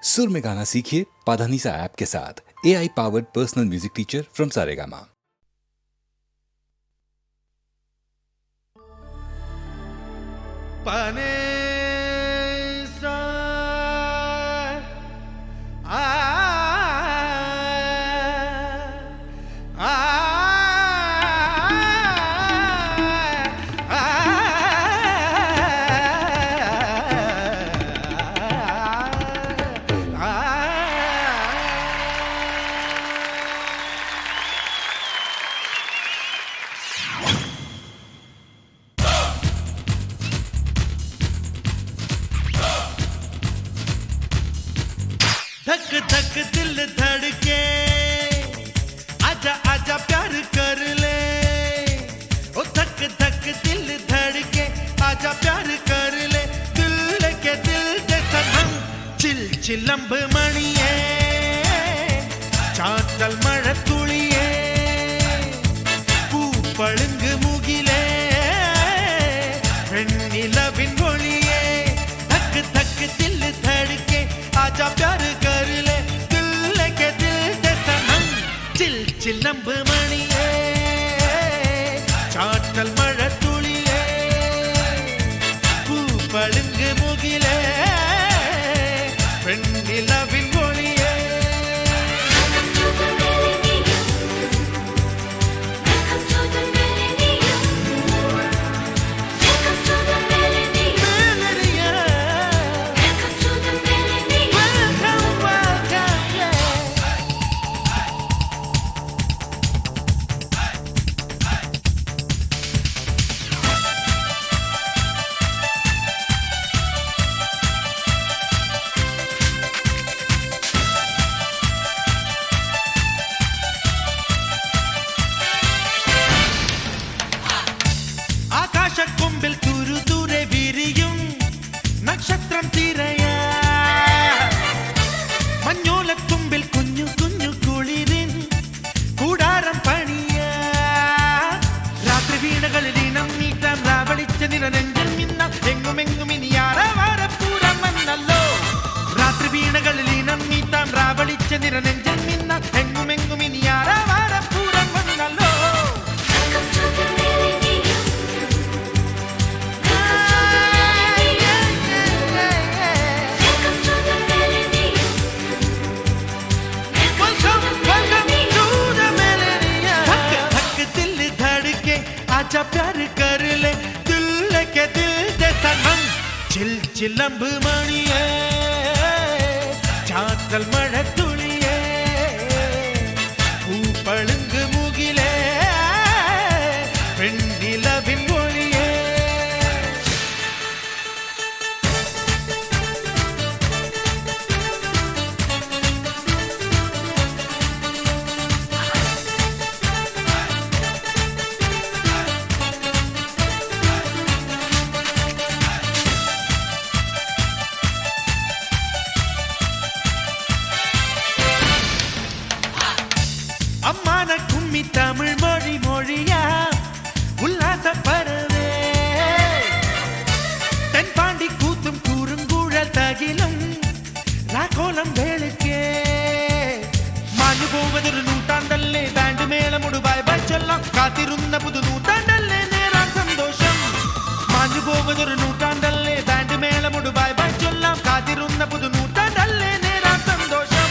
सुर में गाना सीखिए पाधानीसा ऐप के साथ। AI powered personal music teacher from Saregama. पाने सा आ आ धक धक दिल धड़के आजा आजा प्यार कर ले ओ धक धक दिल धड़के आजा प्यार कर ले दिल के दिल दे सनम चिल चिलंब मणिये चाटल मഴ തുളിയേ പൂപ്പളുങ്ക് മുകിലേ വെണ്ണിലവിൻ ഒളിയേ धक धक दिल धड़के आजा प्यार कर ले दिल के दिल दे सनम चिल चिलंब मणिये चाटल मഴ തുളിയേ പൂപ്പളുങ്ക് മുകിലേ വെണ്ണിലവിൻ ഒളിയേ ആകാശക്കൊമ്പിൽ തുരുതുരെ വിരിയും നക്ഷത്രം തിരയാ മഞ്ഞോലത്തുമ്പിൽ കുഞ്ഞു കുഞ്ഞു കുളിരിൻ കൂടാരം പണിയാ രാത്രി വീണകളിൽ ഇനം നീട്ടാൻ രാവളിച്ച നിറനെഞ്ചിൽ മിന്നാം എങ്ങുമെങ്ങും ഇനി ആരവാരപ്പൂരം വന്നല്ലോ രാത്രി വീണകളിൽ ഇനം നീട്ടാൻ രാവളിച്ച നിറനെഞ്ചിൽ മിന്നാം എങ്ങുമെങ്ങും ഇനി ആരവാരപ്പൂരം വന്നല്ലോ आजा प्यार कर ले दिल के दिल दे सनम चिल चिलंब मणिये चाटल मഴ തുളിയേ പൂപ്പളുങ്ക് മുകിലേ വെണ്ണിലവിൻ ഒളിയേ அம்மான கும்மி தமிழ் மொழி மொழியா உல்லாச பறவே தென்பாண்டி கூத்தும் கூறுங்கூழல் தகிலும் ராகோலம் வேளுக்கே മാഞ്ഞു പോവതൊരു നൂറ്റാണ്ടല്ലേ ബാൻഡ് മേളമുടു ബൈ ബൈ ചൊല്ലാം കാത്തിരുന്ന പുതു നൂറ്റാണ്ടല്ലേ നേരാൻ സന്തോഷം മാഞ്ഞു പോവതൊരു നൂറ്റാണ്ടല്ലേ ബാൻഡ് മേളമുടു ബൈ ബൈ ചൊല്ലാം കാത്തിരുന്ന പുതു നൂറ്റാണ്ടല്ലേ നേരാൻ സന്തോഷം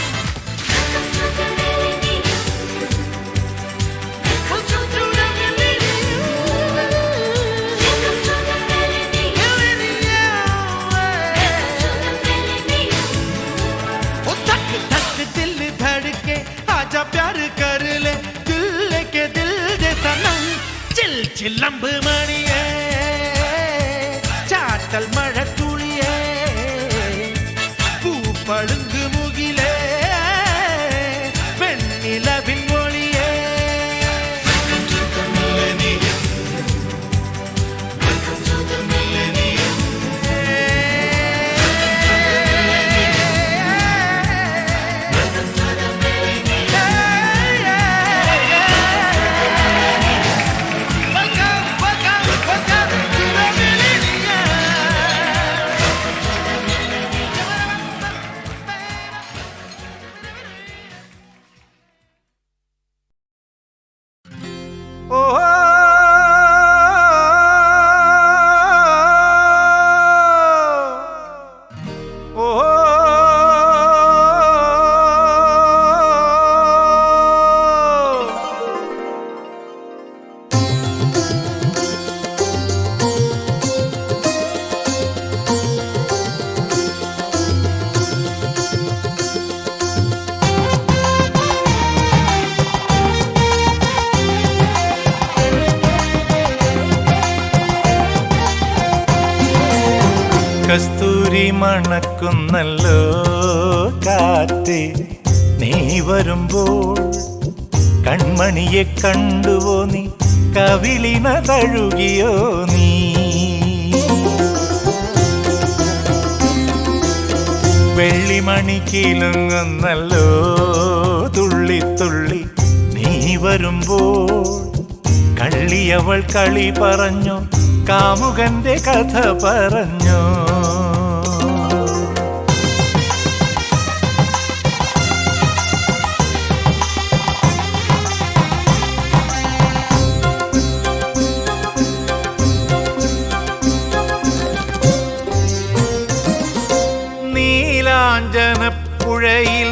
आजा प्यार कर ले दिल के दिल दे सनम चिल चिलंब मणिये चाटल मഴ തുളിയേ പൂപ്പളുങ്ക് മുകിലേ വെണ്ണിലവിൻ ഒളിയേ കസ്തൂരി മണക്കുന്നല്ലോ കാറ്റ്, നീ വരുമ്പോൾ കൺമണിയെ കണ്ടുവോ നീ, കവിളിന തഴുകിയോ നീ. വെള്ളിമണി കിലുങ്ങുന്നല്ലോ തുള്ളി തുള്ളി, നീ വരുമ്പോൾ കള്ളിയവൾ കളി പറഞ്ഞു, കാമുകന്റെ കഥ പറഞ്ഞു. നീലാഞ്ജനപ്പുഴയിൽ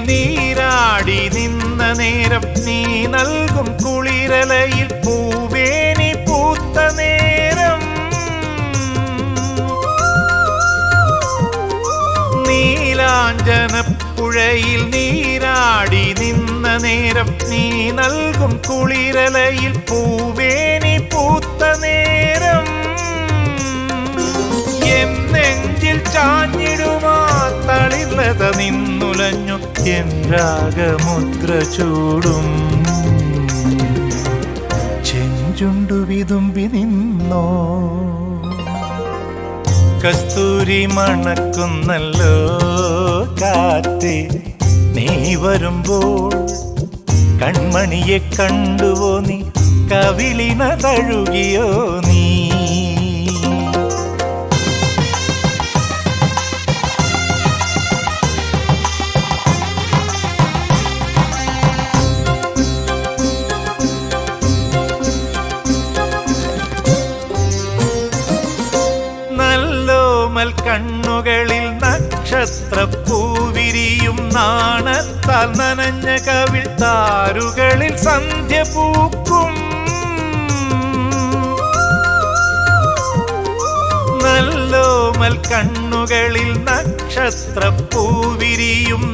നീരാടി നിന്ന നേരം, നീ നൽകും കുളിരലയിൽ പൂവേനി പൂത്ത നേരം. നീലാഞ്ജനപ്പുഴയിൽ നീരാടി നിന്ന നേരം, നീ നൽകും കുളിരലയിൽ പൂവേനി പൂത്ത നേരം. എന്നെഞ്ചിൽ ചാഞ്ഞിടുമാ തളിർലത നിന്നുലഞ്ഞു, എൻ രാഗമുദ്ര ചൂടും ചെഞ്ചുണ്ടു വിതുമ്പി നിന്നോ. കസ്തൂരി മണക്കുന്നല്ലോ കാറ്റ്, നീ വരുമ്പോൾ കൺമണിയെ കണ്ടുവോ നീ, കവിളിന തഴുകിയോ നീ. കണ്ണുകളിൽ നക്ഷത്രപ്പൂവിരിയും, നാണത്താൽ നനഞ്ഞ കവിൾ താരുകളിൽ സന്ധ്യ പൂക്കും. നല്ലോമൽ കണ്ണുകളിൽ നക്ഷത്രപ്പൂവിരിയും,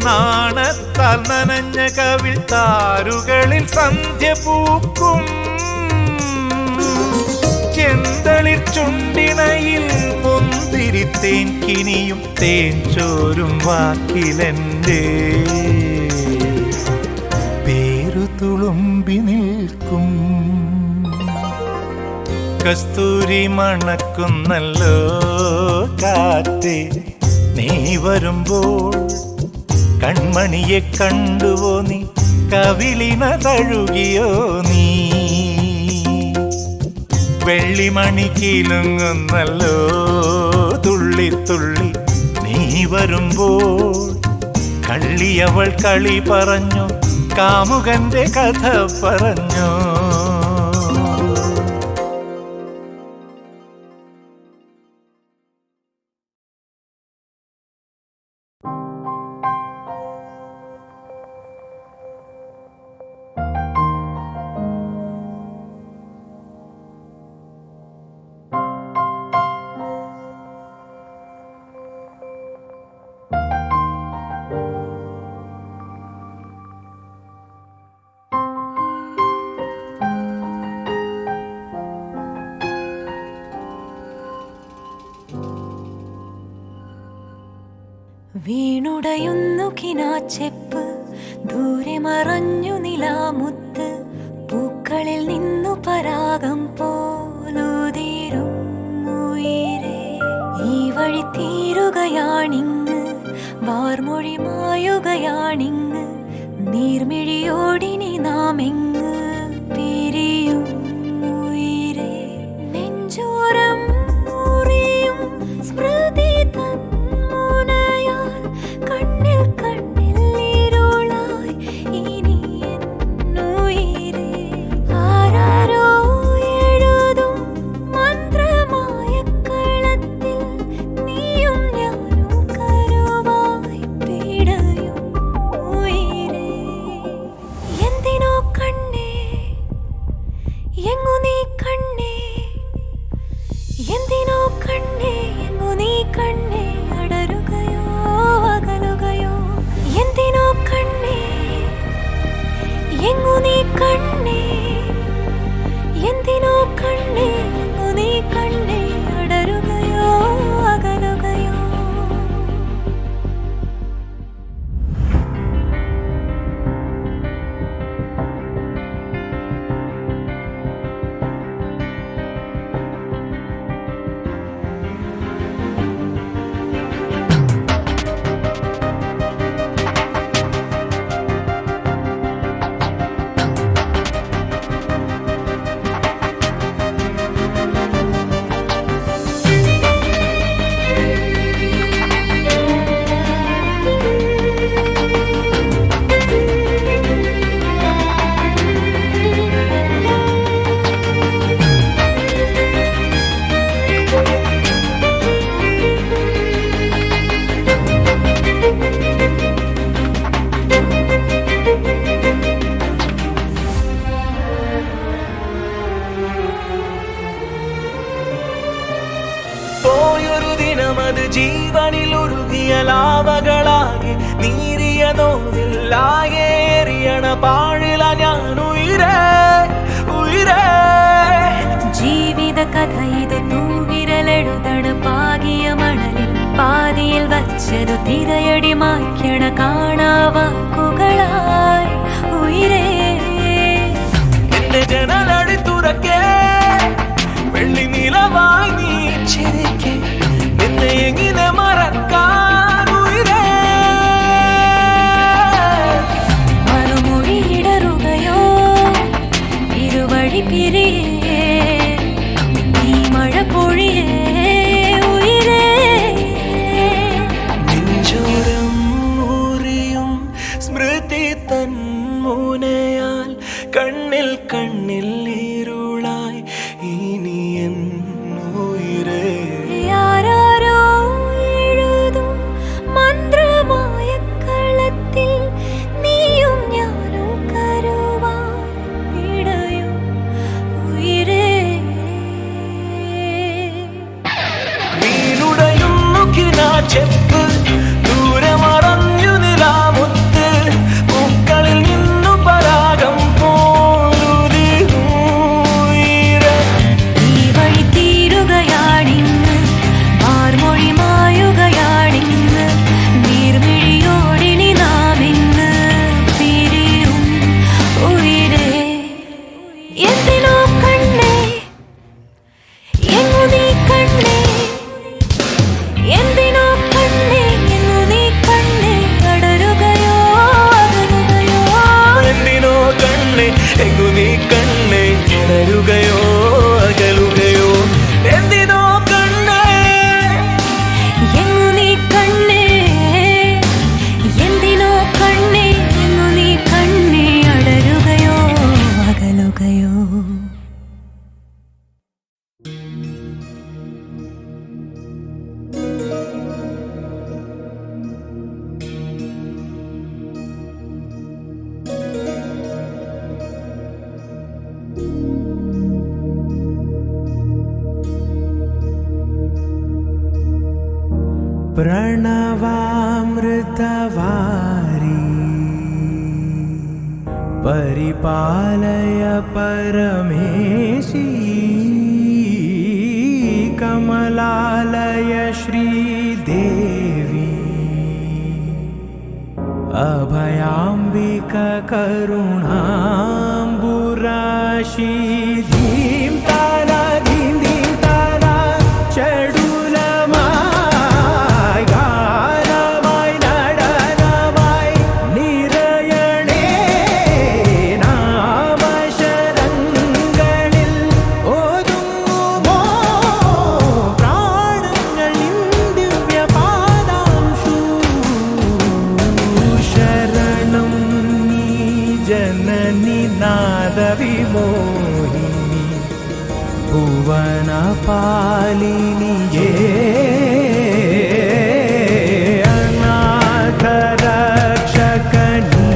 നാണത്താൽ നനഞ്ഞ കവിൾ താരുകളിൽ സന്ധ്യ പൂക്കും. ചെന്തളിർ ചുണ്ടിണയിൽ മുന്തിരിത്തേൻ കിനിയും, തേൻ ചോരും വാക്കിലെൻ്റെ പേരു തുളുമ്പി നിൽക്കും. കസ്തൂരി മണക്കുന്നല്ലോ കാറ്റ്, നീ വരുമ്പോൾ കൺമണിയെ കണ്ടുവോ നീ, കവിളിന തഴുകിയോ നീ. വെള്ളിമണി കിലുങ്ങുന്നല്ലോ തുള്ളി തുള്ളി, നീ വരുമ്പോൾ കള്ളിയവൾ കളി പറഞ്ഞു, കാമുകന്റെ കഥ പറഞ്ഞു. വീണുടയുന്നു കിനാച്ചെപ്പ്, ദൂരെ മറഞ്ഞു നിലാമുത്ത്, പൂക്കളിൽ നിന്നു പരാഗം പോലുതിരും ഉയിരേ. ഈ വഴി തീരുകയാണിങ്ങ്, വാർമൊഴി മായുകയാണിങ്ങ്, നീർമിഴിയോടിനി നാം എങ്ങ് പിരിയും ഉയിരേ. നെഞ്ചോരം മുറിയും സ്മൃതി തൻ കണ്ണിൽ കണ്ണിൽ ഇരുളായി ഇനി എന്നുയിരേ. ആരാരോ എഴുതും മന്ത്രമായ കളത്തിൽ, നീയും ഞാനും കരുവായി പിടയും ഉയിരേ. എന്തിനോ കണ്ണേ ജീവനിൽ ഉരുകിയ ലാവകളാകെ നീരിയതോതില്ലാകെ എറിയണ പാഴില ഞാൻ ഉയരേ ഉയരേ ജീവിത കഥ ഇത് തൂവിരലെഴുതണ പാകിയ മണലിൽ പാതിയിൽ വച്ചതു തിരയടി മായ്ക്കണ കാണാവാക്കുകളായി ഉയരേ എന്റെ ജനലടി തുറക്കേ വെള്ളി നിലവായി നീ ചിരിക്കേ നിന്നെ എങ്ങനെ മറക്കാൻ ഉയരേ മറുമൊഴി ഇടറുകയോ ഇരുവഴി പിരിയേ നീ മഴ പൊഴിയേ ഉയരേ നെഞ്ചോരം ഊറിയും സ്മൃതി തന്മുനയാൽ കണ്ണിൽ കണ്ണിൽ ഇരുളായി ഇനി എന്നുയിരേ ആരാരോ എഴുതും മന്ത്രമായ കളത്തിൽ നീയും ഞാനും കരുവാൻ പിടയും ഉയരേ വീണുടയുന്നു കിനാച്ചെപ്പ് ദൂരെ മറഞ്ഞു നിലാമുത്ത് പൂക്കളിൽ നിന്നു പരാഗം പോലുതിരേ ഈ വഴി തീരുകയാണിന്ന് ആർമൊഴി മായുകയാണിന്ന് നീർമിഴിയോടിനി നാം ഇന്ന് പിരിയും ഉയരേ എന്തിനോ കണ്ണേ എങ്ങു നീ കണ്ണേ എന്തിനോ കണ്ണേ എങ്ങു നീ കണ്ണേ അടരുകയോ അകലുകയോ എന്തിനോ കണ്ണേ എങ്ങു നീ കണ്ണേ ഇടരുകയോ അകലുകയോ എന്തിനോ കണ്ണേ എങ്ങു നീ കണ്ണേ എന്തിനോ കണ്ണേ എങ്ങു നീ കണ്ണേ അടരുകയോ അകലുകയോ प्रणवामृतवारी परिपालय परमेशी कमलालय श्रीदेवी अभयाम्बिका करुणाम्बुराशी धीं तारा धीं धीं तारा चडुलमाय गानमाय നടനമാय നിറയണേ നാമശരങ്ങളിൽ ഓതുങ്ങുമോ പ്രാണങ്ങൾ ദിവ്യപാദാംശു ശരണം നീ ജനനി നാദവിമോഹിനി ഭുവന പാലിനിയേ അനാഥ രക്ഷകനീ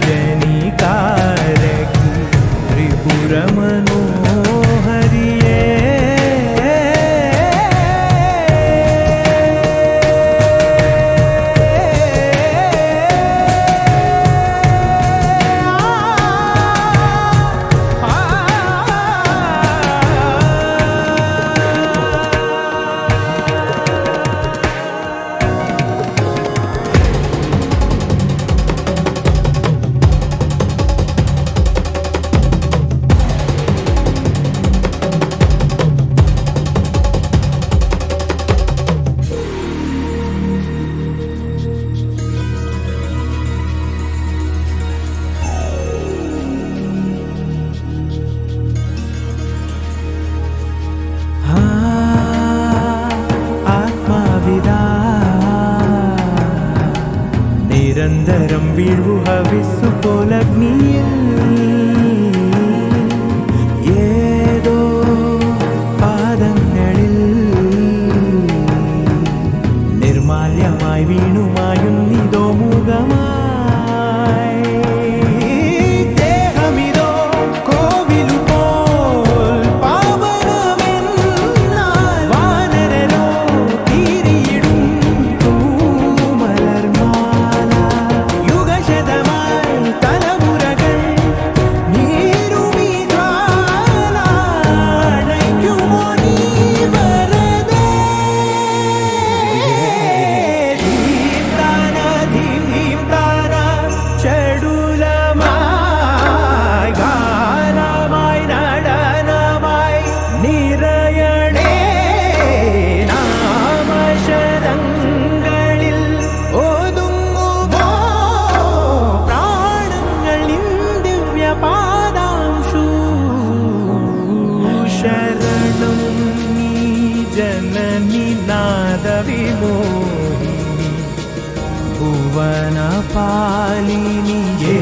ജനികാരകി ത്രിപുര മനോഹരിയേ ആത്മാവിതാ നിരന്തരം വീഴുക വിസുപോലഗ്നിയിൽ ഏതോ പാദങ്ങളിൽ നിർമാല്യമായി വീണുമായുന്നിതോ മുഖമായി ദേഹമിതോ കോവിലുപോൽ പാവനമെന്നാൽ വാനരരോ തീരിയിടും കാപാലിനിയേ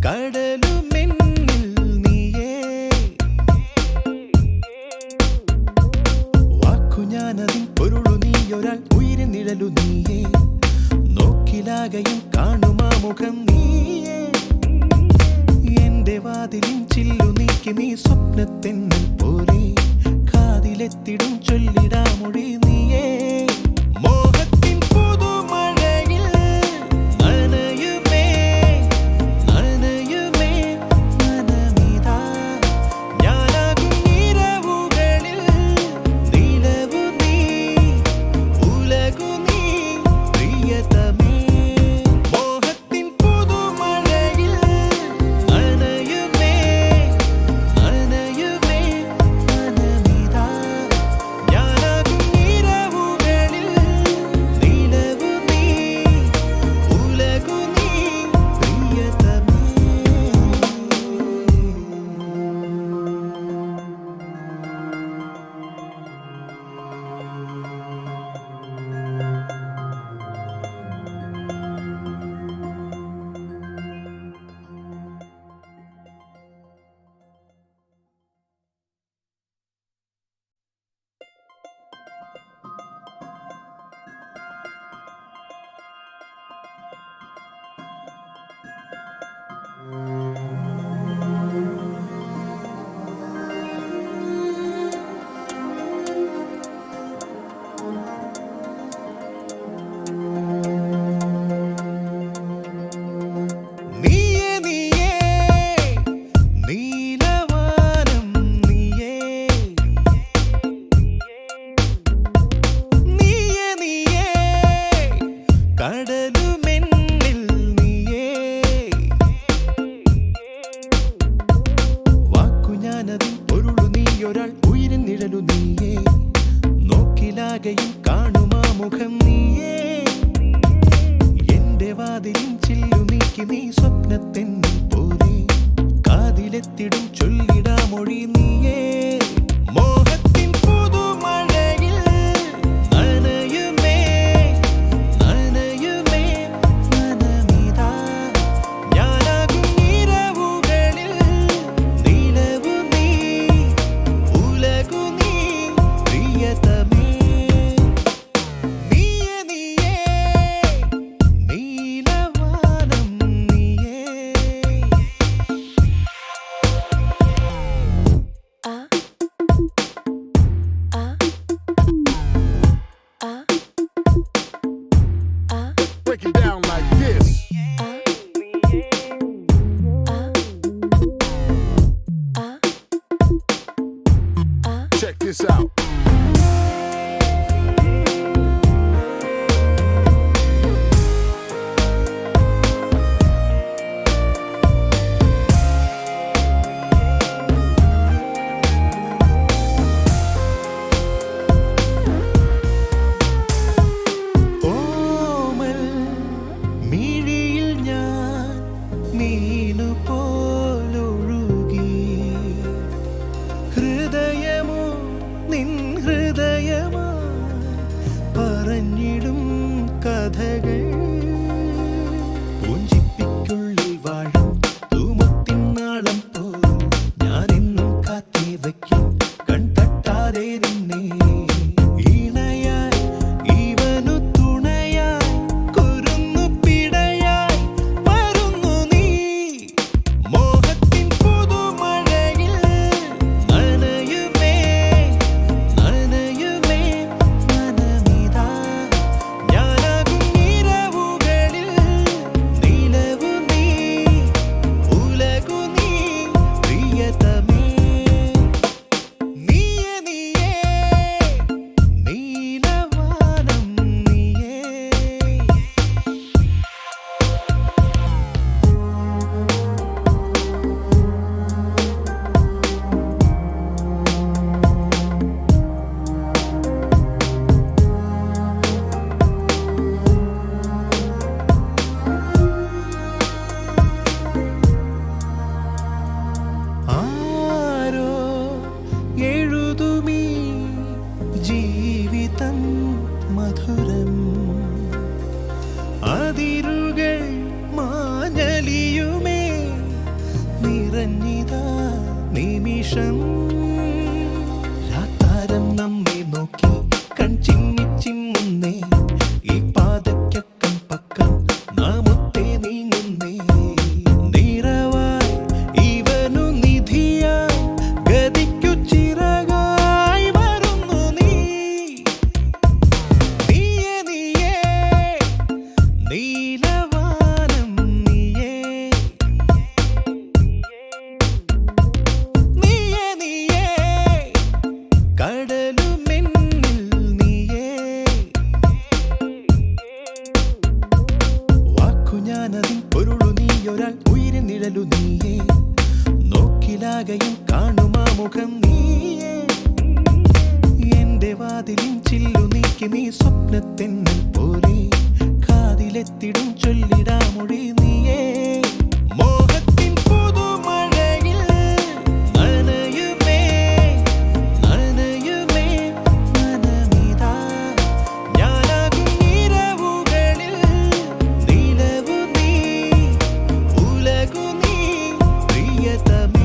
കടൽ നീക്കി നീ സ്വപ്നത്തെന്നൽ പോലെ കാതിലെത്തിടും ചൊല്ലിടാമൊഴി നീയേ മോഹത്തിൻ പുതുമഴയിൽ നനയുമേ നനയുമേ മനമിതാ ഞാനാകും നിറവുകളിൽ നിലവു നീ ഉലകു നീ പ്രിയതമേ മോഹത്തിൻ പുതുമഴയിൽ നനയുമേ നനയുമേ മനമിതാ ഞാനാകും നിറവുകളിൽ നിലവു നീ ഉലകു നീ പ്രിയതമേ നീയേ നീയേ നീലവാനം നീയേ നീയേ നീയേ കടലുമെന്നിൽ നീയേ വാക്കു ഞാനതിൽ പൊരുളു നീയൊരാൾ ഉയരിൻ നിഴലു നീയേ നോക്കിലാകയും കാണുമാ മുഖം നീയേ എന്റെ വാതിലിൻ ചില്ലു നീക്കി നീ സ്വപ്നത്തെന്നിൽ പോലെ കാതിലെത്തിടും ചൊല്ലിടാമൊഴി നീയേ മോഹത്തിൻ പുതുമഴയിൽ നനയുമേ നനയുമേ മനമിതാ ഞാനാകും നിറവുകളിൽ നിലവു നീ ഉലകു നീ പ്രിയതമേ നീയേ നീയേ നീലവാനം നീയേ Break it down like this. Check this out. ഓമൽ മിഴിയിൽ ഞാൻ മീനു പോലൊഴുകി ഹൃദയമോ നിൻ ഹൃദയമാ പറഞ്ഞിടും കഥകൾ പൂഞ്ചിപ്പിക്കുള്ളിൽ വാഴും തൂമത്തിൻ നാളം പോ ഞാനെന്നും കാത്തി വയ്ക്കും കൺതട്ടാതെ നിന്നെ ഇണയായി ഇവനു തുണയായി കുരുന്നു പിടയായി വരുന്നു നീ മോഹത്തിൻ പുതുമഴയിൽ നനയുമേ നനയുമേ മനമിതാ ഞാനാകും നിറവുകളിൽ നിലവു നീ ഉലകു നീ പ്രിയതമേ നീയേ നീയേ നീലവാനം നീയേ ആരോ എഴുതുമീ ജീവിതം മധുരം അതിരുകൾ മാഞ്ഞലിയുമേ നിറഞ്ഞിതാ നിമിഷം രാത്താരം നമ്മെ നോക്കി കൺചിമ്മി ചിമ്മുന്നേ ഈ പാതയ്ക്കക്കം പക്കം നാം ഒത്തേ നീങ്ങുന്നേ നിറവായി ഇവനു നിധിയായി നീയേ നോക്കിലാകയും കാണുമാ മുഖം നീയേ എന്റെ വാതിലിൻ ചില്ലു നീക്കി നീ സ്വപ്നത്തെന്നൽ പോലെ കാതിലെത്തിടും ചൊല്ലിടാമൊഴി നീയേ മോഹത്തിൻ പുതുമഴയിൽ നനയുമേ നനയുമേ മനമിതാ ഞാനാകും നിറവുകളിൽ നിലവു നീ ഉലകു നീ പ്രിയതമേ